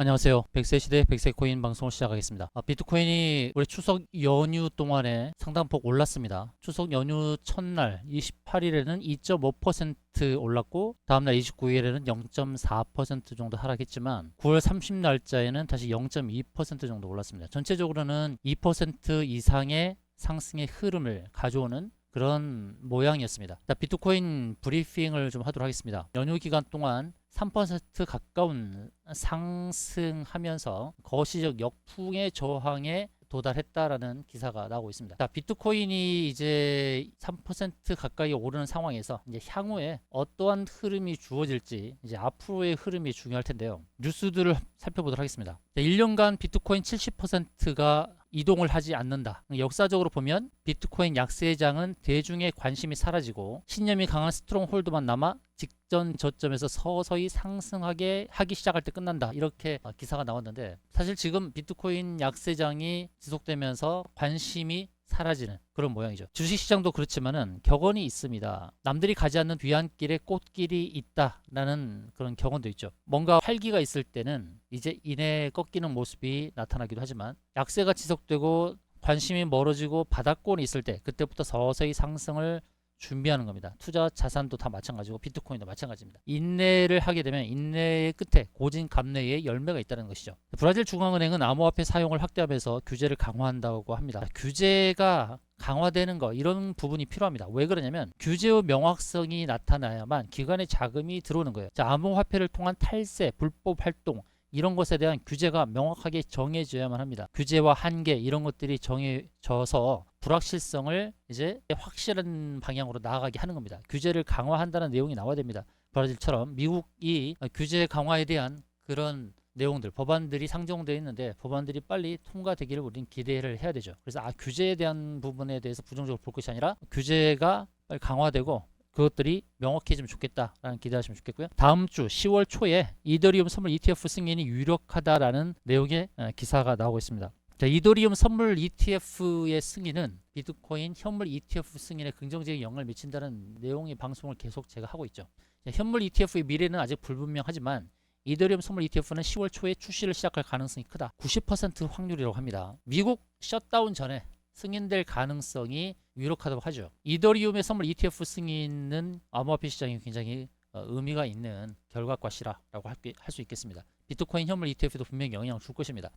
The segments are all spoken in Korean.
안녕하세요. 100세 시대 100세 코인 방송을 시작하겠습니다. 비트코인이 올해 추석 연휴 동안에 상당폭 올랐습니다. 추석 연휴 첫날 28일에는 2.5% 올랐고 다음날 29일에는 0.4% 정도 하락했지만 9월 30날짜에는 다시 0.2% 정도 올랐습니다. 전체적으로는 2% 이상의 상승의 흐름을 가져오는 그런 모양이었습니다. 비트코인 브리핑을 좀 하도록 하겠습니다. 연휴 기간 동안 3% 가까운 상승하면서 거시적 역풍의 저항에 도달했다라는 기사가 나오고 있습니다. 비트코인이 이제 3% 가까이 오르는 상황에서 이제 향후에 어떠한 흐름이 주어질지 이제 앞으로의 흐름이 중요할 텐데요. 뉴스들을 살펴보도록 하겠습니다. 1년간 비트코인 70%가 이동을 하지 않는다. 역사적으로 보면 비트코인 약세장은 대중의 관심이 사라지고 신념이 강한 스트롱홀드만 남아 직전 저점에서 서서히 상승하게 하기 시작할 때 끝난다. 이렇게 기사가 나왔는데 사실 지금 비트코인 약세장이 지속되면서 관심이 사라지는 그런 모양이죠. 주식시장도 그렇지만은 격언이 있습니다. 남들이 가지 않는 뒤안길에 꽃길이 있다라는 그런 격언도 있죠. 뭔가 활기가 있을 때는 이제 이내 꺾이는 모습이 나타나기도 하지만 약세가 지속되고 관심이 멀어지고 바닥권이 있을 때 그때부터 서서히 상승을 준비하는 겁니다. 투자 자산도 다 마찬가지고 비트코인도 마찬가지입니다. 인내를 하게 되면 인내의 끝에 고진감래의 열매가 있다는 것이죠. 브라질 중앙은행은 암호화폐 사용을 확대하면서 규제를 강화한다고 합니다. 규제가 강화되는 거 이런 부분이 필요합니다. 왜 그러냐면 규제의 명확성이 나타나야만 기관의 자금이 들어오는 거예요. 암호화폐를 통한 탈세, 불법 활동 이런 것에 대한 규제가 명확하게 정해져야만 합니다. 규제와 한계 이런 것들이 정해져서 불확실성을 이제 확실한 방향으로 나아가게 하는 겁니다. 규제를 강화한다는 내용이 나와야 됩니다. 브라질처럼 미국이 규제 강화에 대한 그런 내용들, 법안들이 상정되어 있는데 법안들이 빨리 통과되기를 우리는 기대를 해야 되죠. 그래서 규제에 대한 부분에 대해서 부정적으로 볼 것이 아니라 규제가 빨리 강화되고 그것들이 명확해지면 좋겠다라는 기대하시면 좋겠고요. 다음 주 10월 초에 이더리움 선물 ETF 승인이 유력하다라는 내용의 기사가 나오고 있습니다. 이더리움 선물 ETF의 승인은 비트코인 현물 ETF 승인에 긍정적인 영향을 미친다는 내용의 방송을 계속 제가 하고 있죠. 현물 ETF의 미래는 아직 불분명하지만 이더리움 선물 ETF는 10월 초에 출시를 시작할 가능성이 크다. 90% 확률이라고 합니다. 미국 셧다운 전에 승인될 가능성이 유력하다고 하죠. 이더리움의 선물 ETF 승인은 암호화폐 시장에 굉장히 의미가 있는 결과값이라고 할 수 있겠습니다. 비트코인 현물 ETF도 분명히 영향을 줄 것입니다.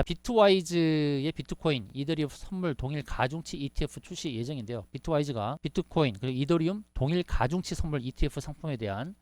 비트와이즈의 비트코인, 이더리움 선물 동일 가중치 ETF 출시 예정인데요. 비트와이즈가 비트코인 그리고 이더리움 동일 가중치 선물 ETF 상품에 대한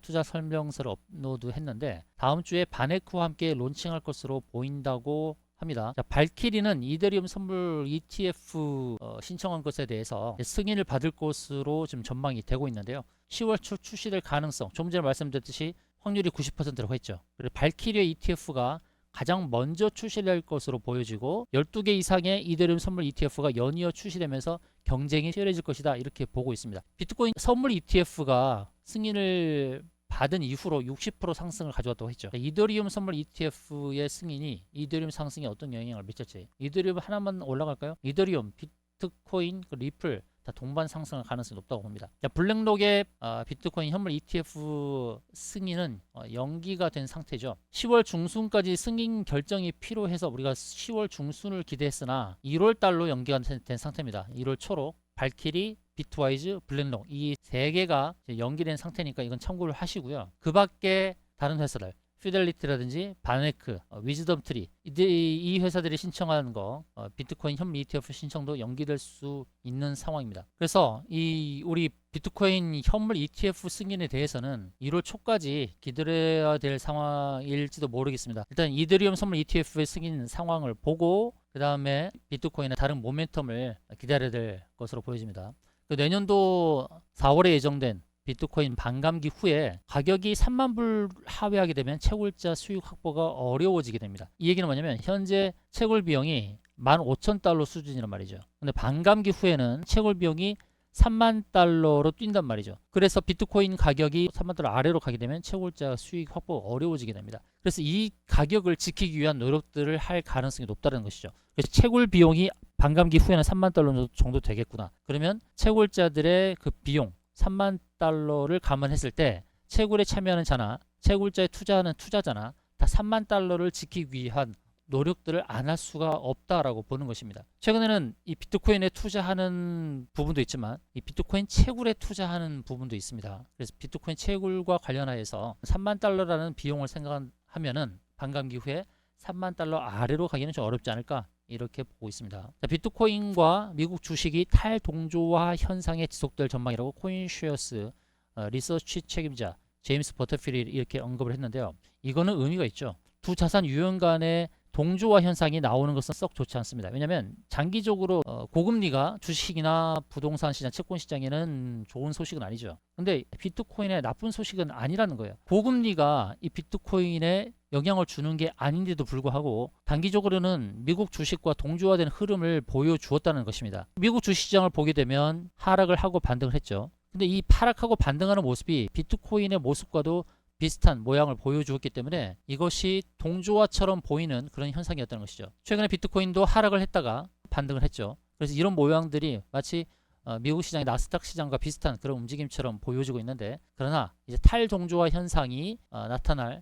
투자 설명서를 업로드했는데 다음 주에 바네크와 함께 론칭할 것으로 보인다고 합니다. 발키리는 이더리움 선물 ETF 신청한 것에 대해서 승인을 받을 것으로 지금 전망이 되고 있는데요. 10월 초 출시될 가능성, 좀 전에 말씀드렸듯이 확률이 90%라고 했죠. 그리고 발키리의 ETF가 가장 먼저 출시될 것으로 보여지고 12개 이상의 이더리움 선물 ETF가 연이어 출시되면서 경쟁이 치열해질 것이다. 이렇게 보고 있습니다. 비트코인 선물 ETF가 승인을 받은 이후로 60% 상승을 가져왔다고 했죠. 이더리움 선물 ETF의 승인이 이더리움 상승에 어떤 영향을 미칠지. 이더리움 하나만 올라갈까요? 이더리움, 비트코인, 리플 다 동반 상승할 가능성이 높다고 봅니다. 블랙록의 비트코인 현물 ETF 승인은 연기가 된 상태죠. 10월 중순까지 승인 결정이 필요해서 우리가 10월 중순을 기대했으나 1월 달로 연기가 된 상태입니다. 1월 초로 발키리, 비트와이즈, 블랙록 이 세 개가 연기된 상태니까 이건 참고를 하시고요. 그 밖에 다른 회사들 피델리티라든지 바네크, 위즈덤트리 이 회사들이 신청하는 거 비트코인 현물 ETF 신청도 연기될 수 있는 상황입니다. 그래서 우리 비트코인 현물 ETF 승인에 대해서는 1월 초까지 기다려야 될 상황일지도 모르겠습니다. 일단 이더리움 선물 ETF의 승인 상황을 보고 그 다음에 비트코인의 다른 모멘텀을 기다려야 될 것으로 보여집니다. 내년도 4월에 예정된 비트코인 반감기 후에 가격이 3만 불 하회하게 되면 채굴자 수익 확보가 어려워지게 됩니다. 이 얘기는 뭐냐면 현재 채굴 비용이 15,000달러 수준이란 말이죠. 근데 반감기 후에는 채굴 비용이 3만 달러로 뛴단 말이죠. 그래서 비트코인 가격이 3만 달러 아래로 가게 되면 채굴자 수익 확보가 어려워지게 됩니다. 그래서 이 가격을 지키기 위한 노력들을 할 가능성이 높다는 것이죠. 그래서 채굴 비용이 반감기 후에는 3만 달러 정도 되겠구나. 그러면 채굴자들의 그 비용 3만 달러를 감안했을 때 채굴에 참여하는 자나 채굴자에 투자하는 투자자나 다 3만 달러를 지키기 위한 노력들을 안 할 수가 없다라고 보는 것입니다. 최근에는 이 비트코인에 투자하는 부분도 있지만 이 비트코인 채굴에 투자하는 부분도 있습니다. 그래서 비트코인 채굴과 관련하여서 3만 달러라는 비용을 생각하면은 반감기 후에 3만 달러 아래로 가기는 좀 어렵지 않을까 이렇게 보고 있습니다. 자, 비트코인과 미국 주식이 탈동조화 현상에 지속될 전망이라고 코인쉐어스 리서치 책임자 제임스 버터필이 이렇게 언급을 했는데요. 이거는 의미가 있죠. 두 자산 유형 간의 동조화 현상이 나오는 것은 썩 좋지 않습니다. 왜냐하면 장기적으로 고금리가 주식이나 부동산 시장, 채권 시장에는 좋은 소식은 아니죠. 근데 비트코인의 나쁜 소식은 아니라는 거예요. 고금리가 이 비트코인에 영향을 주는 게 아닌데도 불구하고 단기적으로는 미국 주식과 동조화된 흐름을 보여주었다는 것입니다. 미국 주식시장을 보게 되면 하락을 하고 반등을 했죠. 근데 이 하락하고 반등하는 모습이 비트코인의 모습과도 비슷한 모양을 보여주었기 때문에 이것이 동조화처럼 보이는 그런 현상이었다는 것이죠. 최근에 비트코인도 하락을 했다가 반등을 했죠. 그래서 이런 모양들이 마치 미국 시장의 나스닥 시장과 비슷한 그런 움직임처럼 보여지고 있는데, 그러나 이제 탈동조화 현상이 나타날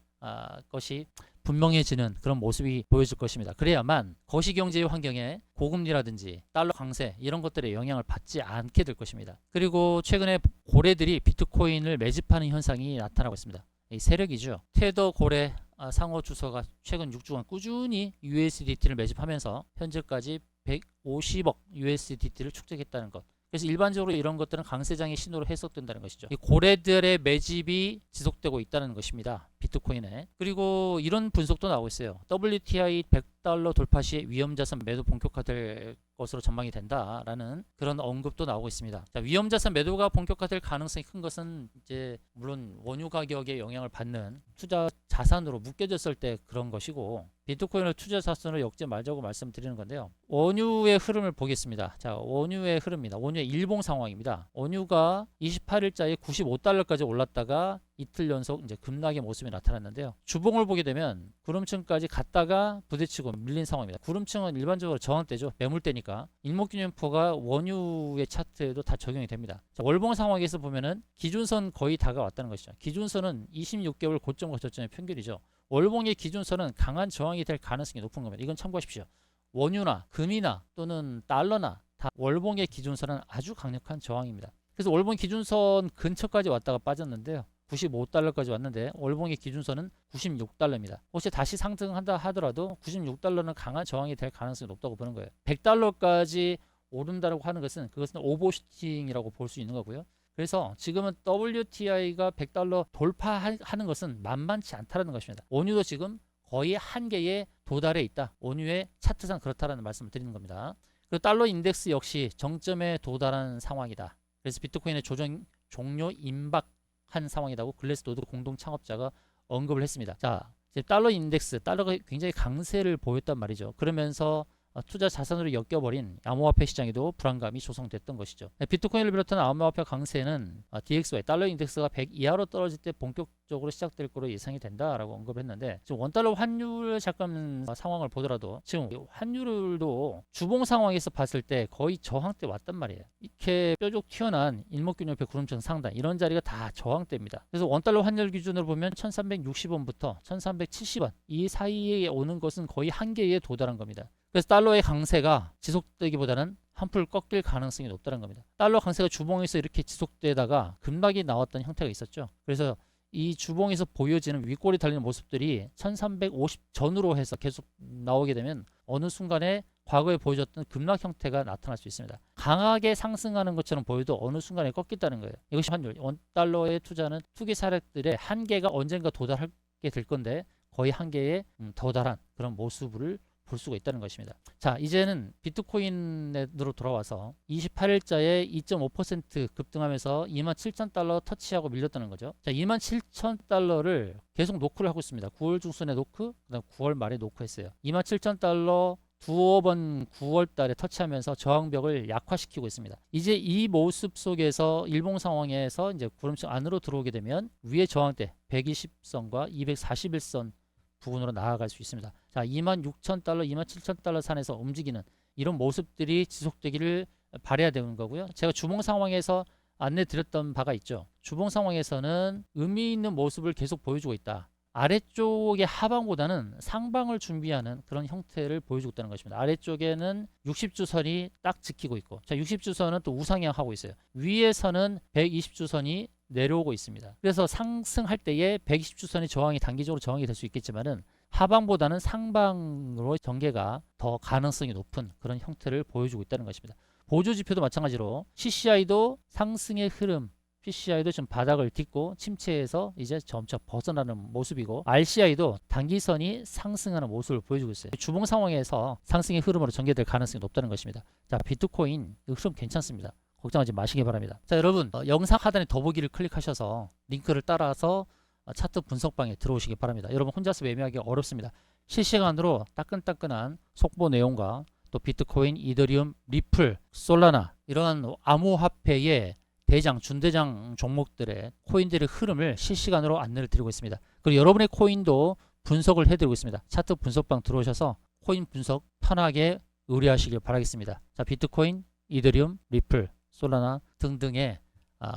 것이 분명해지는 그런 모습이 보여질 것입니다. 그래야만 거시경제 환경에 고금리라든지 달러 강세 이런 것들의 영향을 받지 않게 될 것입니다. 그리고 최근에 고래들이 비트코인을 매집하는 현상이 나타나고 있습니다. 이 세력이죠. 테더 고래 상호 주소가 최근 6주간 꾸준히 USDT를 매집하면서 현재까지 150억 USDT를 축적했다는 것. 그래서 일반적으로 이런 것들은 강세장의 신호로 해석된다는 것이죠. 이 고래들의 매집이 지속되고 있다는 것입니다. 비트코인에. 그리고 이런 분석도 나오고 있어요. WTI 100달러 돌파 시에 위험자산 매도 본격화될 것으로 전망이 된다라는 그런 언급도 나오고 있습니다. 자, 위험자산 매도가 본격화될 가능성이 큰 것은 이제 물론 원유 가격에 영향을 받는 투자 자산으로 묶여졌을 때 그런 것이고, 비트코인을 투자 자산으로 엮지 말자고 말씀드리는 건데요. 원유의 흐름을 보겠습니다. 자, 원유의 흐름입니다. 원유의 일봉 상황입니다. 원유가 28일자에 95달러까지 올랐다가 이틀 연속 이제 급락의 모습이 나타났는데요. 주봉을 보게 되면 구름층까지 갔다가 부딪히고 밀린 상황입니다. 구름층은 일반적으로 저항대죠. 매물대니까. 일목균형표가 원유의 차트에도 다 적용이 됩니다. 자, 월봉 상황에서 보면은 기준선 거의 다가왔다는 것이죠. 기준선은 26개월 고점과 저점의 평균이죠. 월봉의 기준선은 강한 저항이 될 가능성이 높은 겁니다. 이건 참고하십시오. 원유나 금이나 또는 달러나 다 월봉의 기준선은 아주 강력한 저항입니다. 그래서 월봉 기준선 근처까지 왔다가 빠졌는데요. 95달러까지 왔는데 월봉의 기준선은 96달러입니다. 혹시 다시 상승한다 하더라도 96달러는 강한 저항이 될 가능성이 높다고 보는 거예요. 100달러까지 오른다고 하는 것은 그것은 오버슈팅이라고 볼 수 있는 거고요. 그래서 지금은 WTI가 100달러 돌파하는 것은 만만치 않다는 것입니다. 원유도 지금 거의 한계에 도달해 있다. 원유의 차트상 그렇다라는 말씀을 드리는 겁니다. 그리고 달러 인덱스 역시 정점에 도달한 상황이다. 그래서 비트코인의 조정 종료 임박한 상황이라고 글래스노드 공동 창업자가 언급을 했습니다. 자, 이제 달러 인덱스, 달러가 굉장히 강세를 보였단 말이죠. 그러면서 투자 자산으로 엮여버린 암호화폐 시장에도 불안감이 조성됐던 것이죠. 비트코인을 비롯한 암호화폐 강세는 DXY 달러 인덱스가 100 이하로 떨어질 때 본격적으로 시작될 거로 예상이 된다라고 언급했는데, 지금 원달러 환율 잠깐 상황을 보더라도 지금 환율도 주봉 상황에서 봤을 때 거의 저항대 왔단 말이에요. 이렇게 뾰족 튀어나온 일목균형표 구름층 상단 이런 자리가 다 저항대입니다. 그래서 원달러 환율 기준으로 보면 1360원부터 1370원 이 사이에 오는 것은 거의 한계에 도달한 겁니다. 그래서 달러의 강세가 지속되기보다는 한풀 꺾일 가능성이 높다는 겁니다. 달러 강세가 주봉에서 이렇게 지속되다가 급락이 나왔던 형태가 있었죠. 그래서 이 주봉에서 보여지는 윗골이 달리는 모습들이 1350 전후로 해서 계속 나오게 되면 어느 순간에 과거에 보여줬던 급락 형태가 나타날 수 있습니다. 강하게 상승하는 것처럼 보여도 어느 순간에 꺾였다는 거예요. 이것이 환율, 원달러에 투자는 투기 사례들의 한계가 언젠가 도달하게 될 건데 거의 한계에 도달한 그런 모습을 볼 수가 있다는 것입니다. 자, 이제는 비트코인으로 돌아와서 28일자에 2.5% 급등하면서 27,000달러 터치하고 밀렸다는 거죠. 자, 27,000달러를 계속 노크를 하고 있습니다. 9월 중순에 노크, 그다음 9월 말에 노크했어요. 27,000달러 두어 번 9월 달에 터치하면서 저항벽을 약화시키고 있습니다. 이제 이 모습 속에서 일봉 상황에서 이제 구름층 안으로 들어오게 되면 위에 저항대 120선과 241선 부분으로 나아갈 수 있습니다. 자, 26,000달러, 27,000달러 선에서 움직이는 이런 모습들이 지속되기를 바라야 되는 거고요. 제가 주봉 상황에서 안내 드렸던 바가 있죠. 주봉 상황에서는 의미 있는 모습을 계속 보여주고 있다. 아래쪽의 하방보다는 상방을 준비하는 그런 형태를 보여주고 있다는 것입니다. 아래쪽에는 60주선이 딱 지키고 있고, 자, 60주선은 또 우상향하고 있어요. 위에서는 120주선이 내려오고 있습니다. 그래서 상승할 때에 120주선이 저항이 단기적으로 저항이 될 수 있겠지만은 하방보다는 상방으로 전개가 더 가능성이 높은 그런 형태를 보여주고 있다는 것입니다. 보조 지표도 마찬가지로 CCI도 상승의 흐름, PCI도 지금 바닥을 딛고 침체에서 이제 점차 벗어나는 모습이고, RCI도 단기선이 상승하는 모습을 보여주고 있어요. 주봉 상황에서 상승의 흐름으로 전개될 가능성이 높다는 것입니다. 자, 비트코인 흐름 괜찮습니다. 걱정하지 마시기 바랍니다. 자, 여러분, 영상 하단에 더보기를 클릭하셔서 링크를 따라서 차트 분석방에 들어오시기 바랍니다. 여러분 혼자서 매매하기 어렵습니다. 실시간으로 따끈따끈한 속보 내용과 또 비트코인, 이더리움, 리플, 솔라나 이러한 암호화폐의 대장, 준대장 종목들의 코인들의 흐름을 실시간으로 안내를 드리고 있습니다. 그리고 여러분의 코인도 분석을 해드리고 있습니다. 차트 분석방 들어오셔서 코인 분석 편하게 의뢰하시길 바라겠습니다. 자, 비트코인, 이더리움, 리플, 솔라나 등등의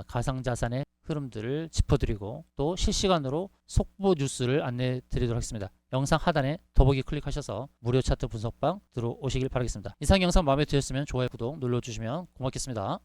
가상자산의 흐름들을 짚어드리고 또 실시간으로 속보 뉴스를 안내 드리도록 하겠습니다. 영상 하단에 더보기 클릭하셔서 무료 차트 분석방 들어오시길 바라겠습니다. 이상 영상 마음에 드셨으면 좋아요, 구독 눌러주시면 고맙겠습니다.